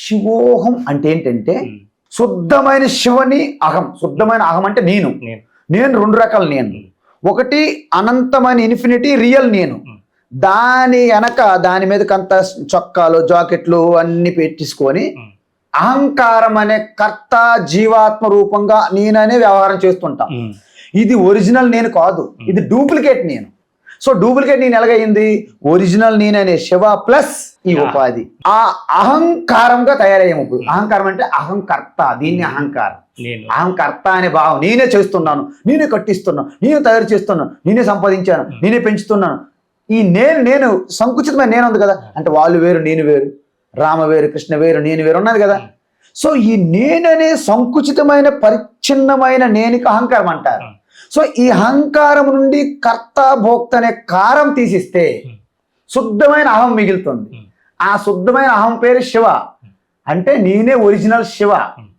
శివోహం అంటే ఏంటంటే శుద్ధమైన శివని అహం. శుద్ధమైన అహం అంటే నేను. నేను రెండు రకాల నేను. ఒకటి అనంతమైన ఇన్ఫినిటీ రియల్ నేను. దాని వెనక దాని మీదకంత చొక్కాలు జాకెట్లు అన్ని పెట్టించుకొని అహంకారం అనే కర్త జీవాత్మ రూపంగా నేననే వ్యవహారం చేస్తుంటాం. ఇది ఒరిజినల్ నేను కాదు, ఇది డూప్లికేట్ నేను. సో డూప్లికేట్ నేను ఎలాగైంది? ఒరిజినల్ నేననే శివ ప్లస్ ఈ ఉపాధి ఆ అహంకారంగా తయారయ్యాము. ఇప్పుడు అహంకారం అంటే అహంకర్త, దీన్ని అహంకారం. అహంకర్త అనే భావం. నేనే చేస్తున్నాను, నేనే కట్టిస్తున్నాను, నేనే తయారు చేస్తున్నాను, నేనే సంపాదించాను, నేనే పెంచుతున్నాను. ఈ నేను సంకుచితమైన నేను ఉంది కదా, అంటే వాళ్ళు వేరు నేను వేరు, రామ వేరు కృష్ణ వేరు నేను వేరు ఉన్నది కదా. సో ఈ నేననే సంకుచితమైన పరిచ్ఛిన్నమైన నేనికి అహంకారం అంటారు. సో ఈ అహంకారం నుండి కర్త భోక్త అనే కారం తీసిస్తే శుద్ధమైన అహం మిగులుతుంది. ఆ శుద్ధమైన అహం పేరు శివ. అంటే నేనే ఒరిజినల్ శివ.